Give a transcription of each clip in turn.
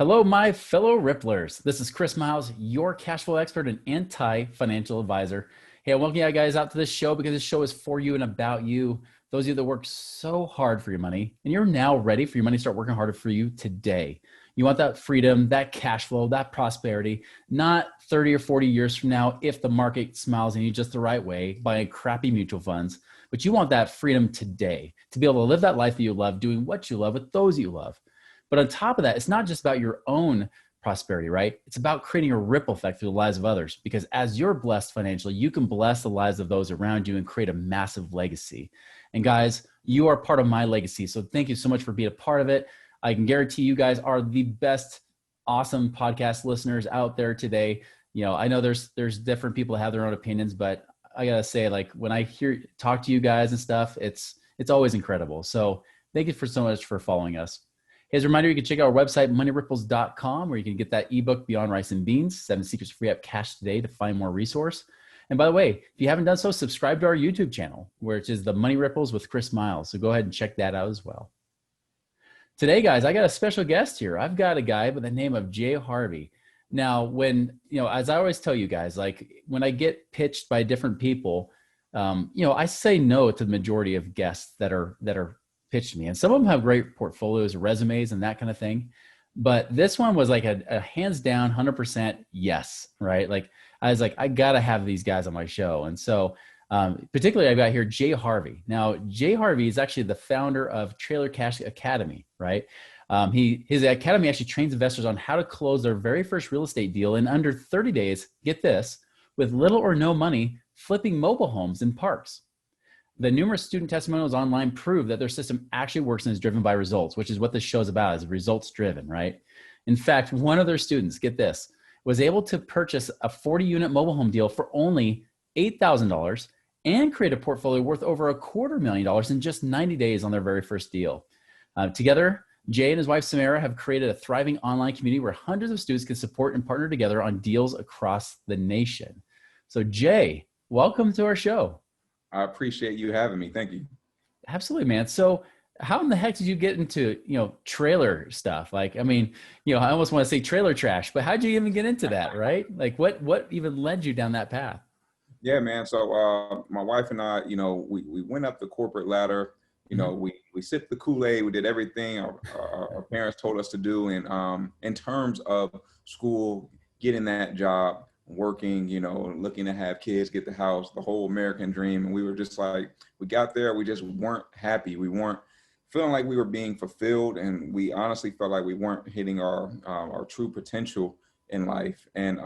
Hello, my fellow Ripplers. This is Chris Miles, your cash flow expert and anti-financial advisor. Hey, I welcome you guys out to this show because this show is for you and about you. Those of you that work so hard for your money, and you're now ready for your money to start working harder for you today. You want that freedom, that cash flow, that prosperity, not 30 or 40 years from now if the market smiles at you just the right way, buying crappy mutual funds. But you want that freedom today to be able to live that life that you love, doing what you love with those you love. But on top of that, it's not just about your own prosperity, right? It's about creating a ripple effect through the lives of others. Because as you're blessed financially, you can bless the lives of those around you and create a massive legacy. And guys, you are part of my legacy. So thank you so much for being a part of it. I can guarantee you guys are the best, awesome podcast listeners out there today. You know, I know there's different people that have their own opinions, but I gotta say, like when I talk to you guys and stuff, it's always incredible. So thank you so much for following us. As a reminder, you can check out our website, moneyripples.com, where you can get that ebook, Beyond Rice and Beans, 7 Secrets to Free Up Cash Today, to find more resource. And by the way, if you haven't done so, subscribe to our YouTube channel, which is the Money Ripples with Chris Miles. So go ahead and check that out as well. Today, guys, I got a special guest here. I've got a guy by the name of Jay Harvey. Now, as I always tell you guys, like when I get pitched by different people, I say no to the majority of guests that are pitched to me. And some of them have great portfolios, resumes, and that kind of thing. But this one was like a hands down 100% yes, right? Like I was like, I got to have these guys on my show. And so particularly I've got here Jay Harvey. Now, Jay Harvey is actually the founder of Trailer Cash Academy, right? His academy actually trains investors on how to close their very first real estate deal in under 30 days, get this, with little or no money, flipping mobile homes in parks. The numerous student testimonials online prove that their system actually works and is driven by results, which is what this show is about, is results driven, right? In fact, one of their students, get this, was able to purchase a 40-unit mobile home deal for only $8,000 and create a portfolio worth over $250,000 in just 90 days on their very first deal. Together, Jay and his wife, Samera, have created a thriving online community where hundreds of students can support and partner together on deals across the nation. So Jay, welcome to our show. I appreciate you having me. Thank you. Absolutely, man. So how in the heck did you get into, trailer stuff? Like, I mean, I almost want to say trailer trash, but how'd you even get into that, right? Like what even led you down that path? Yeah, man. So my wife and I, we went up the corporate ladder. We sipped the Kool-Aid. We did everything our parents told us to do. And in terms of school, getting that job, working, looking to have kids, get the house, the whole American dream. And we were just like, we got there, we just weren't happy. We weren't feeling like we were being fulfilled. And we honestly felt like we weren't hitting our true potential in life. And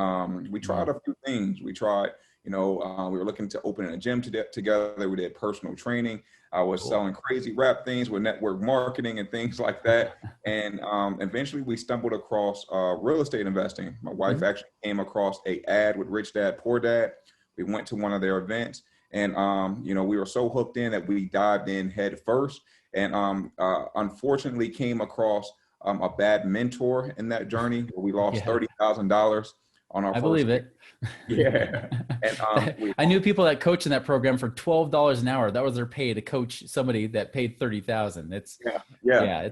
we tried a few things. We tried, we were looking to open a gym together. We did personal training. I was selling crazy rap things with network marketing and things like that. And eventually we stumbled across real estate investing. My wife actually came across an ad with Rich Dad, Poor Dad. We went to one of their events and, we were so hooked in that we dived in head first and unfortunately came across a bad mentor in that journey. We lost $30,000 on our I believe it. Yeah. And I knew people that coach in that program for $12 an hour. That was their pay to coach somebody that paid $30,000. It's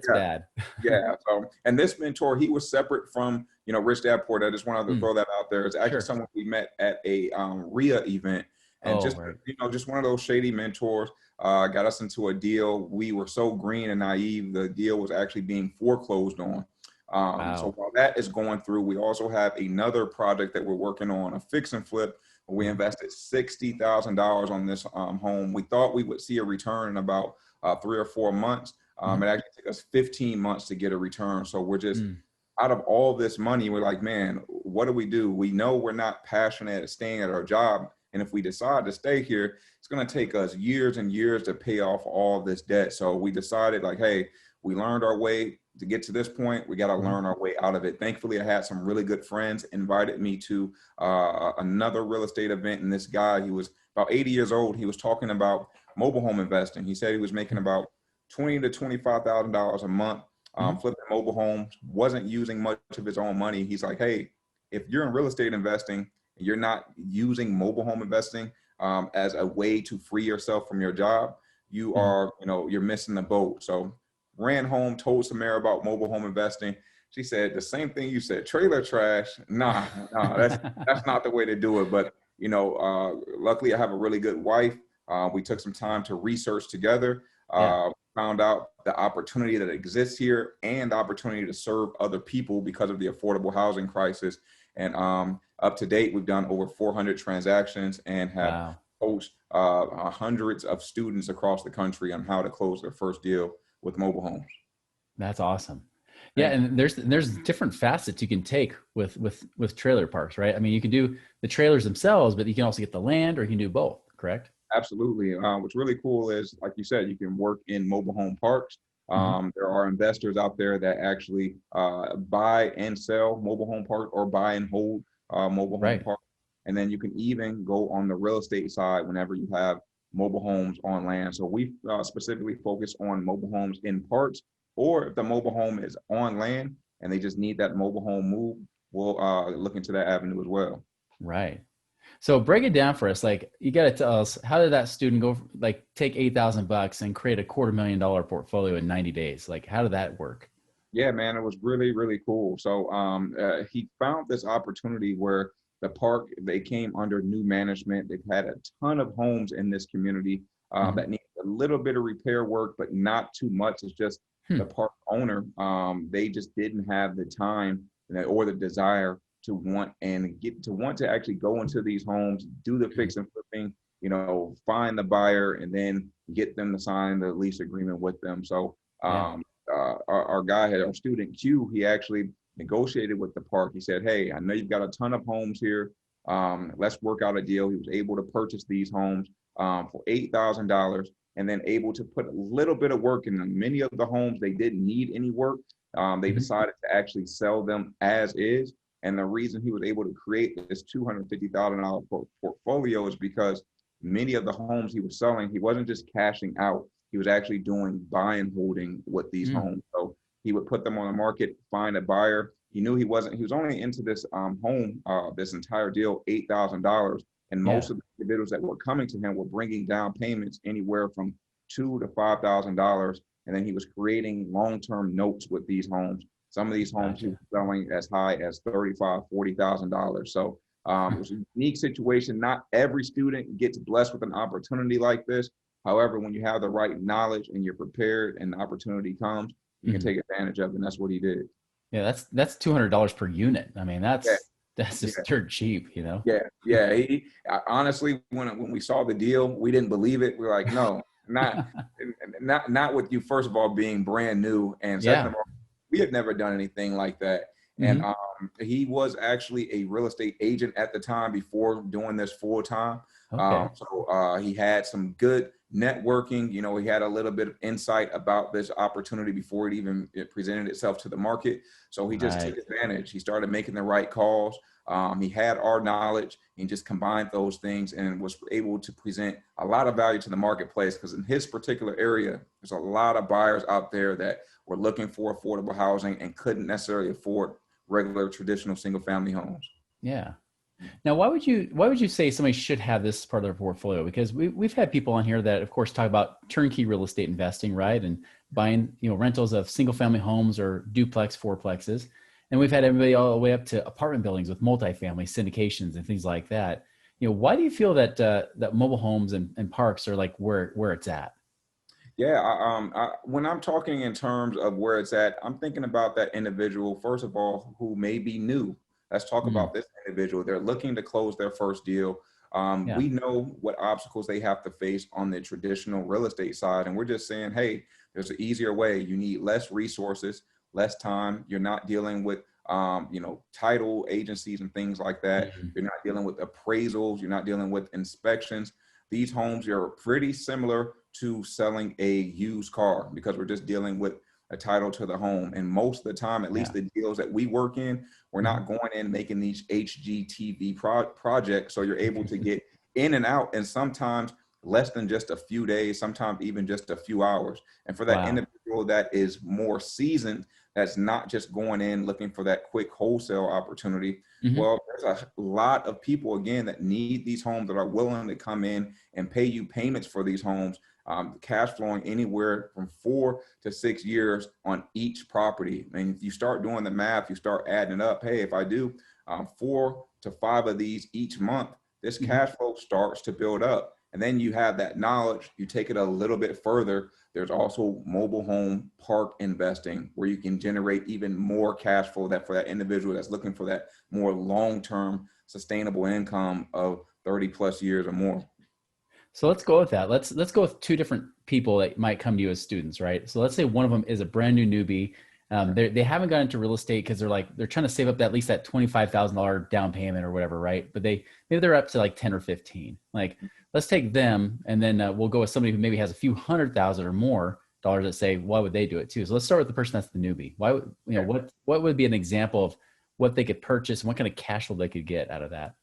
bad. Yeah. So, and this mentor, he was separate from, Rich Dad Poor Dad. I just wanted to throw that out there. It's actually someone we met at a RIA event. And just one of those shady mentors got us into a deal. We were so green and naive. The deal was actually being foreclosed on. So while that is going through, we also have another project that we're working on, a fix and flip. We invested $60,000 on this home. We thought we would see a return in about 3 or 4 months. It actually took us 15 months to get a return. So we're just out of all this money. We're like, man, what do? We know we're not passionate at staying at our job. And if we decide to stay here, it's going to take us years and years to pay off all this debt. So we decided like, hey, we learned our way to get to this point. We got to learn our way out of it. Thankfully, I had some really good friends invited me to another real estate event. And this guy, he was about 80 years old. He was talking about mobile home investing. He said he was making about $20,000 to $25,000 a month flipping mobile homes, wasn't using much of his own money. He's like, hey, if you're in real estate investing, and you're not using mobile home investing as a way to free yourself from your job, you are, you're missing the boat. So ran home, told Samera about mobile home investing. She said the same thing you said, trailer trash. Nah, that's not the way to do it. But, luckily I have a really good wife. We took some time to research together, found out the opportunity that exists here and the opportunity to serve other people because of the affordable housing crisis. And up to date, we've done over 400 transactions and have coached hundreds of students across the country on how to close their first deal with mobile homes. That's awesome. Yeah, and there's different facets you can take with trailer parks, right? I mean, you can do the trailers themselves, but you can also get the land, or you can do both, correct? Absolutely. What's really cool is, like you said, you can work in mobile home parks. There are investors out there that actually buy and sell mobile home parks or buy and hold mobile home parks. And then you can even go on the real estate side whenever you have mobile homes on land. So we specifically focus on mobile homes in parks, or if the mobile home is on land and they just need that mobile home move, we'll look into that avenue as well. Right. So break it down for us. Like, you got to tell us, how did that student go, like, take $8,000 and create a $250,000 portfolio in 90 days? Like, how did that work? Yeah, man, it was really, really cool. So he found this opportunity where the park, they came under new management. They've had a ton of homes in this community that need a little bit of repair work, but not too much. It's just the park owner, they just didn't have the time or the desire to want to actually go into these homes, do the fix and flipping, find the buyer, and then get them to sign the lease agreement with them. So our student Q, he actually negotiated with the park. He said, hey, I know you've got a ton of homes here. Let's work out a deal. He was able to purchase these homes for $8,000, and then able to put a little bit of work in them. Many of the homes, they didn't need any work. They decided to actually sell them as is. And the reason he was able to create this $250,000 portfolio is because many of the homes he was selling, he wasn't just cashing out. He was actually doing buy and holding with these homes. So he would put them on the market, find a buyer. He knew he was only into this home, this entire deal, $8,000. And most of the individuals that were coming to him were bringing down payments anywhere from $2,000 to $5,000. And then he was creating long-term notes with these homes. Some of these homes he was selling as high as $35,000, $40,000. So it was a unique situation. Not every student gets blessed with an opportunity like this. However, when you have the right knowledge and you're prepared and the opportunity comes, you can take advantage of it. And that's what he did. Yeah, that's $200 per unit. I mean, that's just dirt cheap, Yeah. Honestly, when we saw the deal, we didn't believe it. We were like, no, not with you, first of all, being brand new, and second of all, we had never done anything like that. And he was actually a real estate agent at the time before doing this full time. So he had some good networking. He had a little bit of insight about this opportunity before it presented itself to the market. So he just took advantage. He started making the right calls. He had our knowledge and just combined those things and was able to present a lot of value to the marketplace, because in his particular area, there's a lot of buyers out there that were looking for affordable housing and couldn't necessarily afford regular traditional single family homes. Yeah. Now, why would you say somebody should have this part of their portfolio? Because we've had people on here that, of course, talk about turnkey real estate investing, right? And buying, rentals of single family homes or duplex, fourplexes. And we've had everybody all the way up to apartment buildings with multifamily syndications and things like that. Why do you feel that that mobile homes and parks are like where it's at? Yeah, when I'm talking in terms of where it's at, I'm thinking about that individual, first of all, who may be new. Let's talk about this individual. They're looking to close their first deal. We know what obstacles they have to face on the traditional real estate side. And we're just saying, hey, there's an easier way. You need less resources, less time. You're not dealing with, title agencies and things like that. You're not dealing with appraisals. You're not dealing with inspections. These homes are pretty similar to selling a used car, because we're just dealing with a title to the home. And most of the time, at least the deals that we work in, we're not going in making these HGTV projects. So you're able to get in and out, and sometimes less than just a few days, sometimes even just a few hours. And for that individual that is more seasoned, that's not just going in looking for that quick wholesale opportunity. Well, there's a lot of people, again, that need these homes, that are willing to come in and pay you payments for these homes cash flowing anywhere from 4 to 6 years on each property. And if you start doing the math, you start adding it up. Hey, if I do 4 to 5 of these each month, this cash flow starts to build up. And then you have that knowledge, you take it a little bit further. There's also mobile home park investing where you can generate even more cash flow that for that individual that's looking for that more long-term sustainable income of 30 plus years or more. So let's go with that. Let's go with two different people that might come to you as students, right? So let's say one of them is a brand new newbie. They haven't gotten into real estate because they're trying to save up at least that $25,000 down payment or whatever, right? But maybe they're up to like 10 or 15. Like, let's take them, and then we'll go with somebody who maybe has a few $100,000 or more dollars that say, why would they do it too? So let's start with the person that's the newbie. Why would, what would be an example of what they could purchase and what kind of cash flow they could get out of that?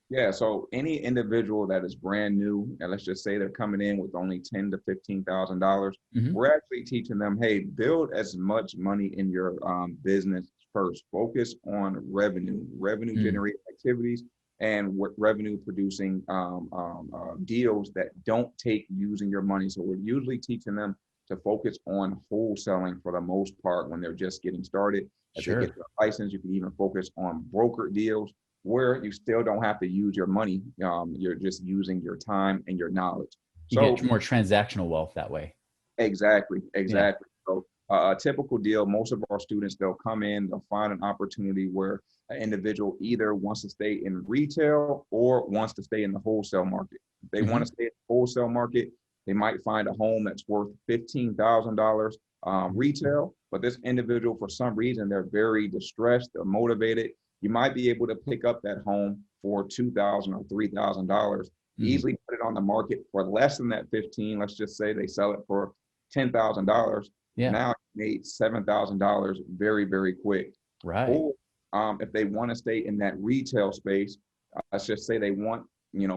Yeah, so any individual that is brand new, and let's just say they're coming in with only $10,000 to $15,000, we're actually teaching them, hey, build as much money in your business first. Focus on revenue generating activities, and revenue producing deals that don't take using your money. So we're usually teaching them to focus on wholesaling for the most part when they're just getting started. As they get their license, you can even focus on broker deals, where you still don't have to use your money. You're just using your time and your knowledge. You get more transactional wealth that way. Exactly. Yeah. So a typical deal, most of our students, they'll come in, they'll find an opportunity where an individual either wants to stay in retail or wants to stay in the wholesale market. If they want to stay in the wholesale market, they might find a home that's worth $15,000 retail, but this individual, for some reason, they're very distressed, they're motivated. You might be able to pick up that home for $2,000 or $3,000, easily put it on the market for less than that 15. Let's just say they sell it for $10,000. Yeah. Now you made $7,000 very, very quick. Right. Or if they want to stay in that retail space, let's just say they want,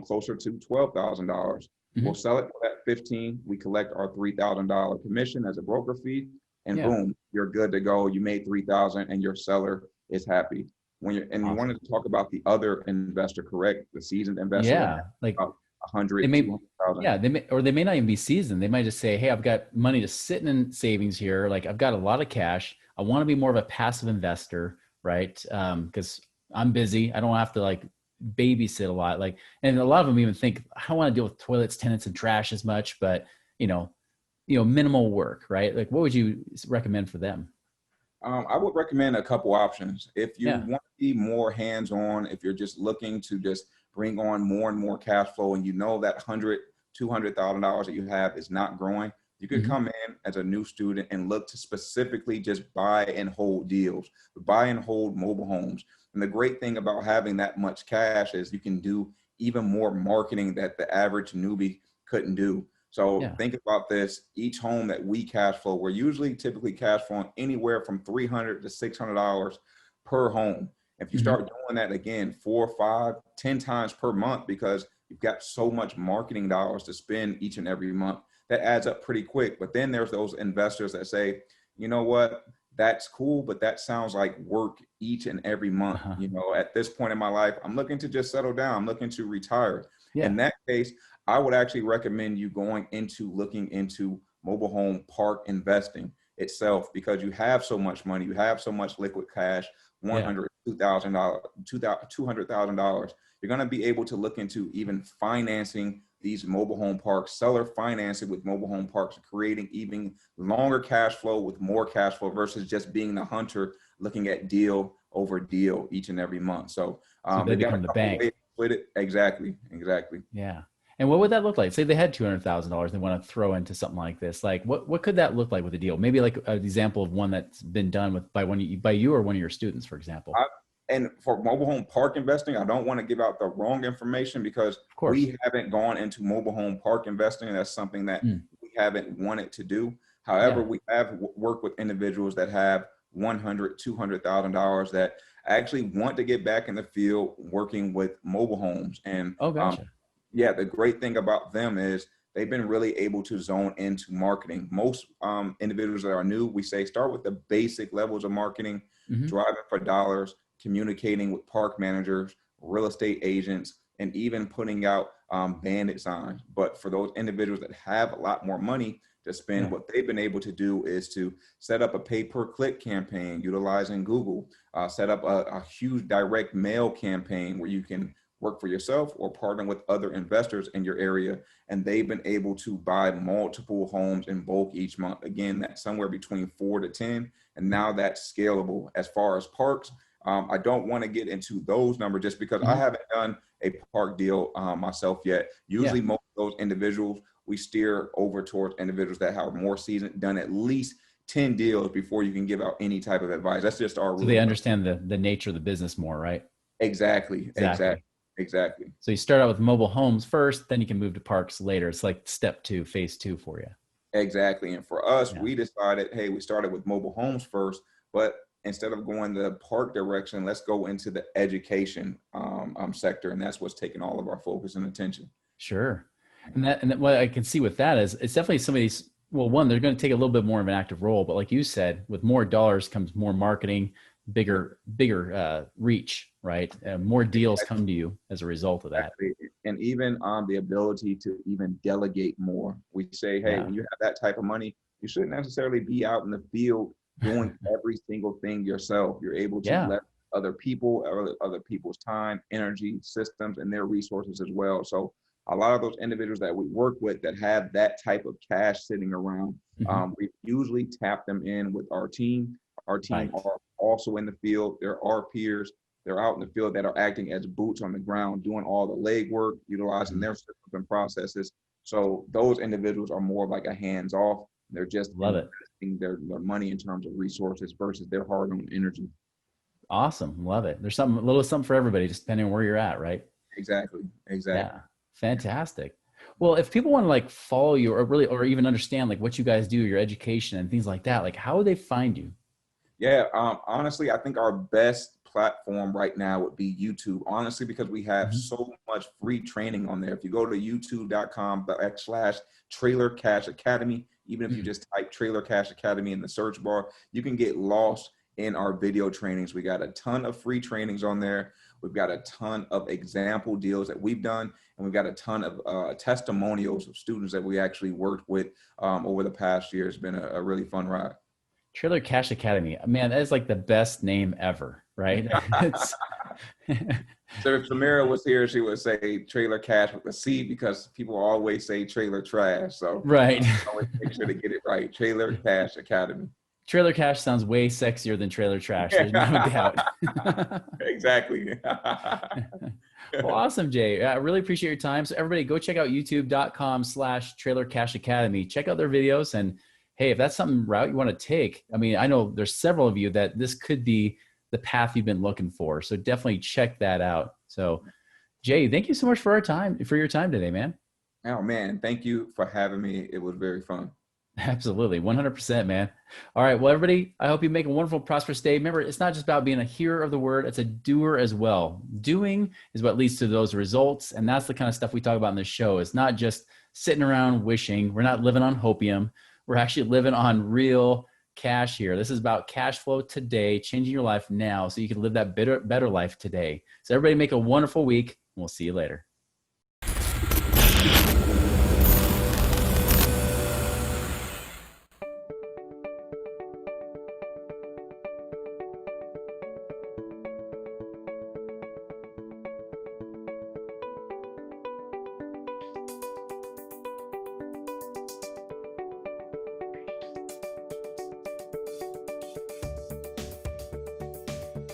closer to $12,000. We'll sell it for that 15. We collect our $3,000 commission as a broker fee, and boom, you're good to go. You made $3,000 and your seller is happy. You wanted to talk about the other investor, correct? The seasoned investor. Yeah, like 100, 200,000. Yeah, they may not even be seasoned. They might just say, "Hey, I've got money just sitting in savings here. Like, I've got a lot of cash. I want to be more of a passive investor, right? Because I'm busy. I don't have to like babysit a lot. Like, and a lot of them even think, I don't want to deal with toilets, tenants, and trash as much, but minimal work, right? Like, what would you recommend for them? I would recommend a couple options. If you want to be more hands-on, if you're just looking to just bring on more and more cash flow, and that $100,000, $200,000 that you have is not growing, you could come in as a new student and look to specifically just buy and hold deals, buy and hold mobile homes. And the great thing about having that much cash is you can do even more marketing that the average newbie couldn't do. So think about this, each home that we cash flow, we're typically cash flowing anywhere from $300 to $600 per home. If you start doing that again, 4, 5, 10 times per month, because you've got so much marketing dollars to spend each and every month, that adds up pretty quick. But then there's those investors that say, you know what, that's cool, but that sounds like work each and every month. At this point in my life, I'm looking to just settle down. I'm looking to retire. In that case, I would actually recommend you looking into mobile home park investing itself, because you have so much money, you have so much liquid cash, $100,000, $200,000. You're going to be able to look into even financing these mobile home parks, seller financing with mobile home parks, creating even longer cash flow with more cash flow versus just being the hunter looking at deal over deal each and every month. So they become the bank. Exactly. Yeah. And what would that look like? Say they had $200,000 they want to throw into something like this. Like, what could that look like with a deal? Maybe like an example of one that's been done by you or one of your students, for example. And for mobile home park investing, I don't want to give out the wrong information, because we haven't gone into mobile home park investing. That's something that we haven't wanted to do. However, we have worked with individuals that have $100,000, $200,000 that actually want to get back in the field working with mobile homes. And gotcha. The great thing about them is they've been really able to zone into marketing. Most individuals that are new, we say start with the basic levels of marketing, driving for dollars, communicating with park managers, real estate agents, and even putting out bandit signs. But for those individuals that have a lot more money to spend, what they've been able to do is to set up a pay-per-click campaign utilizing Google, set up a huge direct mail campaign where you can work for yourself or partner with other investors in your area. And they've been able to buy multiple homes in bulk each month. Again, that's somewhere between 4 to 10. And now that's scalable. As far as parks, I don't want to get into those numbers just because I haven't done a park deal myself yet. Usually most of those individuals, we steer over towards individuals that have more seasoned, done at least 10 deals before you can give out any type of advice. That's just our rule. So they understand the nature of the business more, right? Exactly. So you start out with mobile homes first, then you can move to parks later. It's like step 2, phase 2 for you. Exactly. And for us, we decided, hey, we started with mobile homes first, but instead of going the park direction, let's go into the education sector. And that's what's taking all of our focus and attention. Sure. And what I can see with that is it's definitely somebody's, well, one, they're going to take a little bit more of an active role, but like you said, with more dollars comes more marketing, bigger reach, right? More deals come to you as a result of that. And even the ability to even delegate more. We say, hey, when you have that type of money, you shouldn't necessarily be out in the field doing every single thing yourself. You're able to let other people, other people's time, energy, systems, and their resources as well. So a lot of those individuals that we work with that have that type of cash sitting around, we usually tap them in with our team. Our team are also in the field. There are peers. They're out in the field that are acting as boots on the ground, doing all the legwork, utilizing their systems and processes. So those individuals are more like a hands-off. They're just investing their money in terms of resources versus their hard-earned energy. Awesome. Love it. There's a little something for everybody, just depending on where you're at, right? Exactly. Yeah. Fantastic. Well, if people want to like follow you or even understand like what you guys do, your education and things like that, like how would they find you? Yeah, honestly, I think our best platform right now would be YouTube, honestly, because we have so much free training on there. If you go to youtube.com/Trailer Cash Academy, even if you just type Trailer Cash Academy in the search bar, you can get lost in our video trainings. We got a ton of free trainings on there. We've got a ton of example deals that we've done, and we've got a ton of testimonials of students that we actually worked with over the past year. It's been a really fun ride. Trailer Cash Academy, man, that is like the best name ever, right? So if Samera was here, she would say Trailer Cash with a C because people always say trailer trash. So always make sure to get it right. Trailer Cash Academy. Trailer Cash sounds way sexier than trailer trash. There's no doubt. Exactly. Well, awesome, Jay. I really appreciate your time. So everybody go check out youtube.com/Trailer Cash Academy. Check out their videos. And hey, if that's some route you want to take, I mean, I know there's several of you that this could be the path you've been looking for. So definitely check that out. So Jay, thank you so much for your time today, man. Oh man, thank you for having me. It was very fun. Absolutely. 100%, man. All right. Well, everybody, I hope you make a wonderful, prosperous day. Remember, it's not just about being a hearer of the word. It's a doer as well. Doing is what leads to those results. And that's the kind of stuff we talk about in this show. It's not just sitting around wishing. We're not living on hopium. We're actually living on real cash here. This is about cash flow today, changing your life now so you can live that better life today. So everybody make a wonderful week. And we'll see you later.